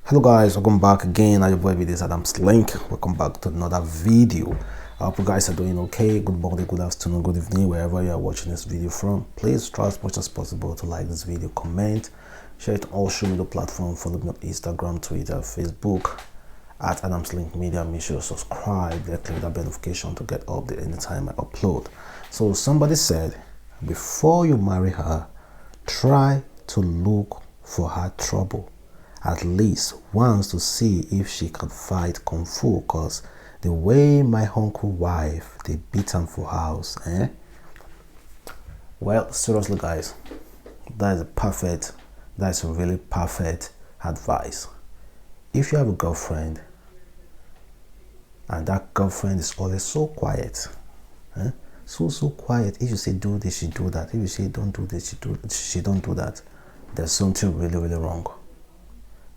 Hello guys, welcome back again. Your boy with this Adamslink. Welcome back to another video. I hope you guys are doing okay. Good morning, good afternoon, good evening, wherever you are watching this video from. Please try as much as possible to like this video, comment, share it on all social media platforms. Follow me on Instagram, Twitter, Facebook at adamslinkmedia. Make sure to subscribe, click that bell notification to get updated anytime I upload. So somebody said, before you marry her, try to look for her trouble at least once to see if she can fight kung fu, cause the way my uncle wife they beat him for house, Well, seriously guys, that is a really perfect advice. If you have a girlfriend and that girlfriend is always so quiet, so quiet, if you say do this, she do that. If you say don't do this, she don't do that. There's something really wrong.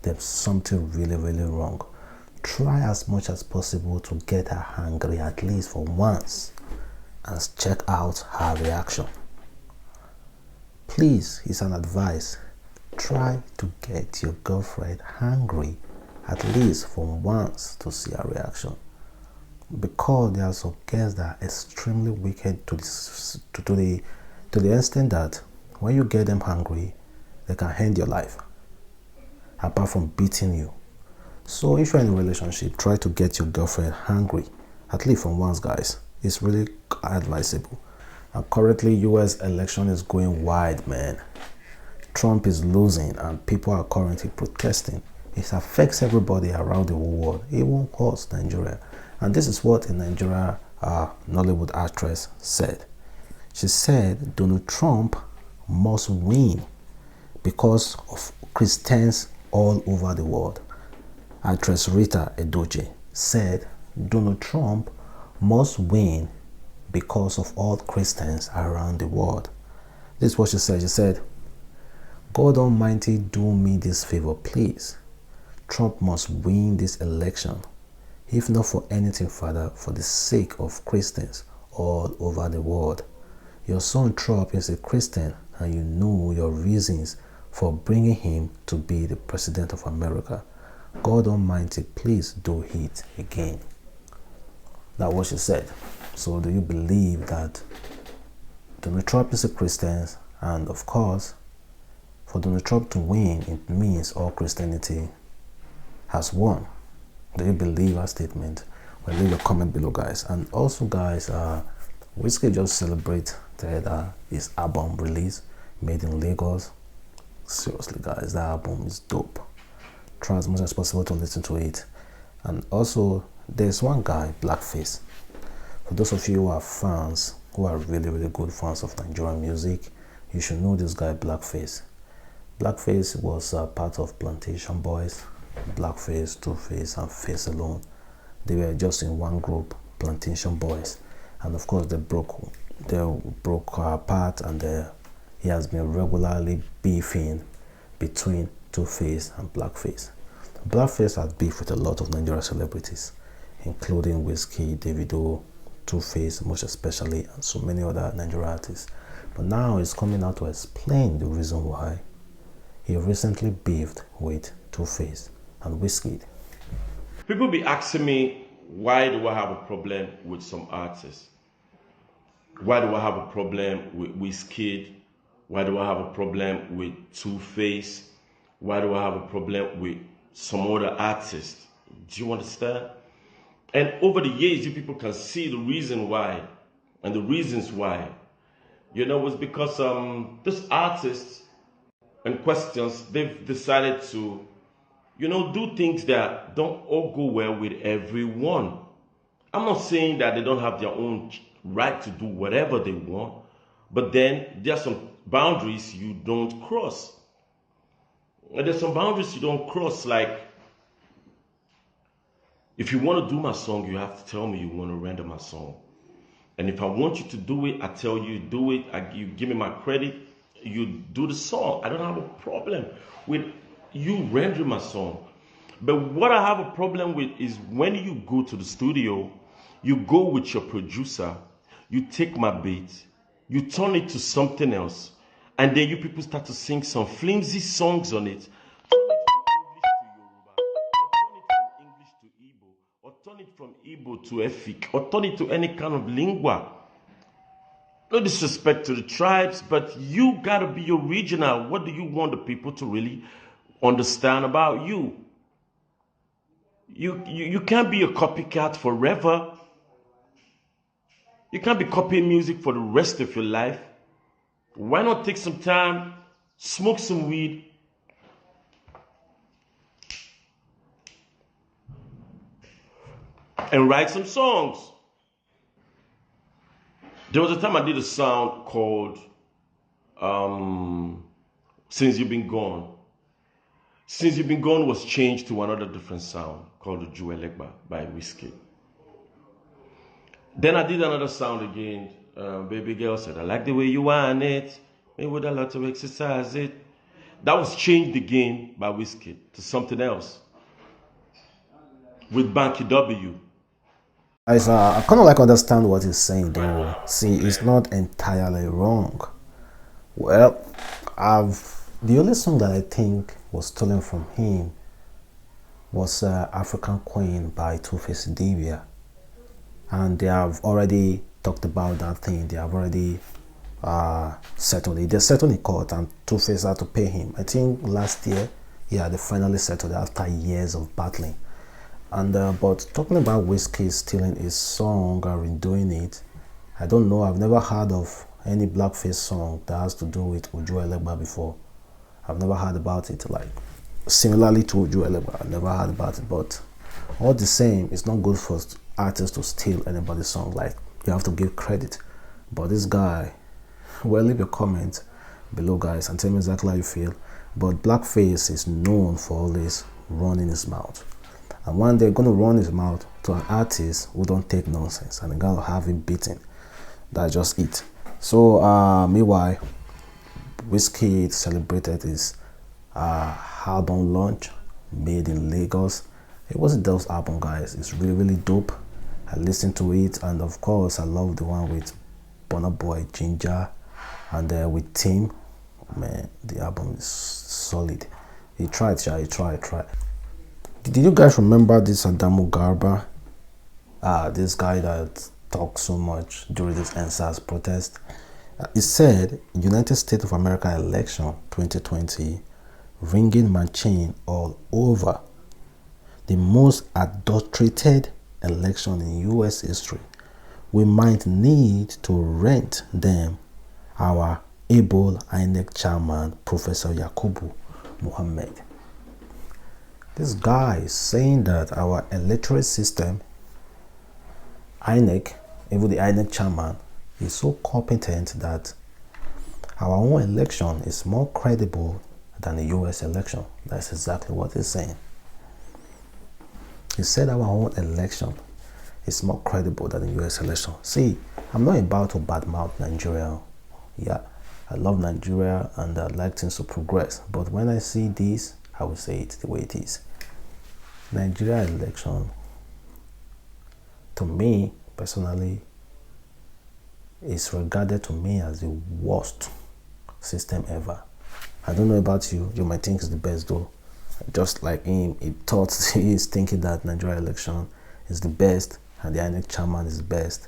There's something really wrong. Try as much as possible to get her angry at least for once and check out her reaction. Please, it's an advice. Try to get your girlfriend angry at least for once to see her reaction. Because there are some girls that are extremely wicked to the extent that when you get them angry, they can end your life apart from beating you. So if you're in a relationship, try to get your girlfriend angry at least for once, guys. It's really advisable. And currently US election is going wide, man. Trump is losing and people are currently protesting. It affects everybody around the whole world, even us, Nigeria. And this is what a Nigeria Nollywood actress said. She said Donald Trump must win because of Christians all over the world. Actress Rita Edochie said Donald Trump must win because of all Christians around the world. This is what she said. She said, God Almighty, do me this favor, please. Trump must win this election. If not for anything, Father, for the sake of Christians all over the world. Your son Trump is a Christian and you know your reasons for bringing him to be the president of America. God Almighty, please do it again. That's what she said. So do you believe that Donald Trump is a Christian, and of course for Donald Trump to win, it means all Christianity has won? Do you believe our statement? Well, leave a comment below, guys. And also, guys, Wizkid just celebrated his album release, Made in Lagos. Seriously, guys, that album is dope. Try as much as possible to listen to it. And also, there's one guy, Blackface. For those of you who are fans, who are really good fans of Nigerian music, you should know this guy, Blackface. Blackface was part of Plantation Boys. Blackface, 2face, and Face Alone. They were just in one group, Plantation Boys, and of course they broke apart, and he has been regularly beefing between 2face and Blackface. Blackface had beef with a lot of Nigerian celebrities, including Wizkid, Davido, 2face, most especially, and so many other Nigerian artists. But now he's coming out to explain the reason why he recently beefed with 2face and Wizkid. People be asking me, why do I have a problem with some artists? Why do I have a problem with Wizkid? Why do I have a problem with 2face? Why do I have a problem with some other artists? Do you understand? And over the years, you people can see the reason why and the reasons why. You know, it's because these artists and questions, they've decided to, you know, do things that don't all go well with everyone. I'm not saying that they don't have their own right to do whatever they want, but then there are some boundaries you don't cross. And there's some boundaries you don't cross, like, if you want to do my song, you have to tell me you want to render my song. And if I want you to do it, I tell you do it, you give me my credit, you do the song. I don't have a problem with you rendering my song. But what I have a problem with is when you go to the studio, you go with your producer, you take my beat, you turn it to something else, and then you people start to sing some flimsy songs on it. turn it from Igbo to Efik, or turn it to any kind of lingua. No disrespect to the tribes, but you gotta be original. What do you want the people to really understand about you? You can't be a copycat forever. You can't be copying music for the rest of your life. Why not take some time, smoke some weed, and write some songs? There was a time I did a sound called Since You've Been Gone. Since You've Been Gone was changed to another different sound called Juelegba by Wizkid. Then I did another sound again. Baby girl said, I like the way you want it. Maybe would I like to exercise it. That was changed again by Wizkid to something else with Banky W. Guys, I kind of like understand what he's saying though. See, it's not entirely wrong. Well, the only song that I think was stolen from him was African Queen by 2face Idibia. And they have already talked about that thing. They have already settled it. They settled in court and 2face had to pay him. I think last year, yeah, they finally settled it after years of battling. And but talking about Wizkid stealing his song or redoing it, I don't know. I've never heard of any blackface song that has to do with Uju before. I've never heard about it. Like similarly to Uju I've never heard about it. But all the same, it's not good for artists to steal anybody's song. Like you have to give credit. But this guy, well, leave your comment below, guys, and tell me exactly how you feel. But blackface is known for always running his mouth. And one day going to run his mouth to an artist who don't take nonsense and they're going to have him beaten. That's just it. So meanwhile, Wizkid celebrated his album launch made in Lagos. It wasn't those album, guys. It's really dope. I listened to it, and of course I love the one with Burna Boy, Ginger, and with Tim. Man, the album is solid. He tried. Did you guys remember this Adamu Garba? This guy that talked so much during this NSAS protest. He said, United States of America election 2020, ringing machine all over. The most adulterated election in US history. We might need to rent them. Our able INEC chairman, Professor Yakubu Muhammad. This guy is saying that our electoral system, INEC, even the INEC chairman, is so competent that our own election is more credible than the US election. That's exactly what he's saying. He said our own election is more credible than the US election. See, I'm not about to badmouth Nigeria. Yeah, I love Nigeria and I'd like things to progress. But when I see this, I will say it the way it is. Nigeria election, to me personally, is regarded to me as the worst system ever. I don't know about you. You might think it's the best though. Just like him, he's thinking that Nigeria election is the best and the INEC chairman is the best.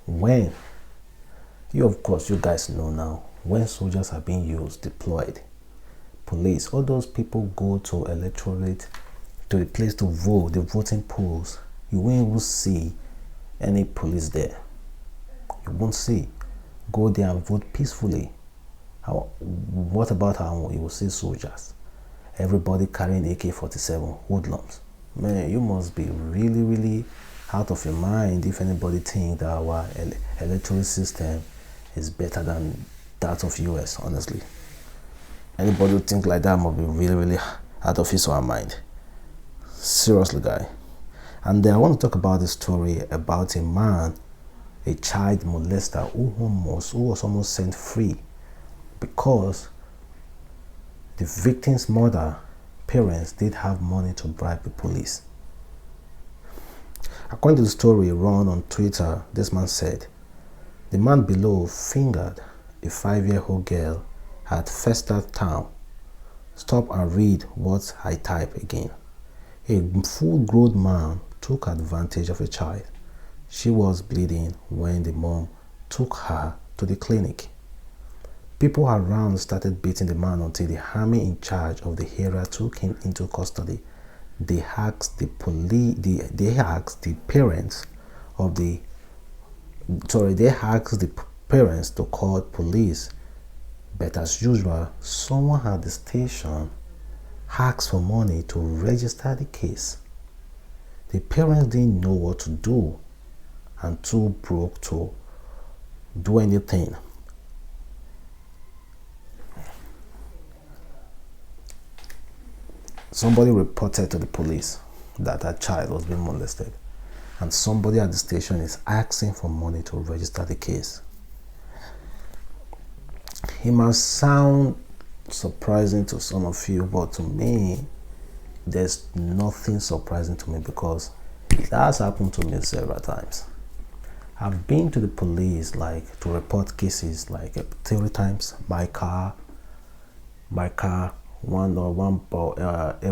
When of course, you guys know now, when soldiers are being used, deployed, police, all those people go to electorate, to the place to vote, the voting polls, you won't even see any police there. You won't see. Go there and vote peacefully. What about how you will see soldiers? Everybody carrying AK-47 hoodlums. Man, you must be really out of your mind if anybody think that our electoral system is better than that of US, honestly. Anybody who think like that must be really out of his or her mind. Seriously, guy. And I want to talk about this story about a man, a child molester who was almost set free because the victim's mother, parents did have money to bribe the police. According to the story run on Twitter, this man said, the man below fingered a 5-year-old girl at Festa Town. Stop and read what I type again. A full-grown man took advantage of a child. She was bleeding when the mom took her to the clinic. People around started beating the man until the army in charge of the area took him into custody. They asked the parents to call police, but as usual, someone at the station asked for money to register the case. The parents didn't know what to do and too broke to do anything. Somebody reported to the police that a child was being molested, and somebody at the station is asking for money to register the case. It must sound surprising to some of you, but to me, there's nothing surprising to me because it has happened to me several times. I've been to the police to report cases 3 times. My car, a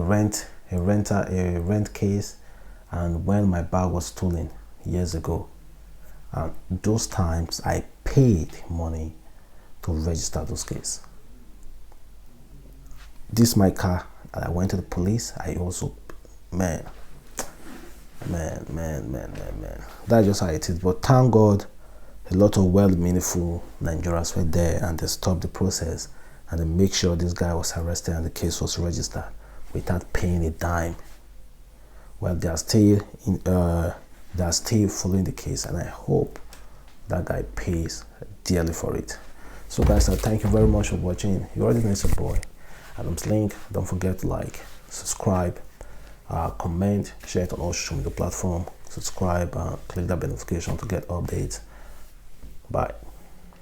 rent case, and when my bag was stolen years ago. And those times I paid money to register those cases. This my car, and I went to the police. I also, man. That's just how it is. But thank God, a lot of well-meaningful Nigerians were there, and they stopped the process, and they make sure this guy was arrested and the case was registered without paying a dime. Well, they are still following the case, and I hope that guy pays dearly for it. So guys, thank you very much for watching. You already know it's a boy, Adamslink. Don't forget to like, subscribe, comment, share it on all social media platforms, subscribe, and click that bell notification to get updates. Bye.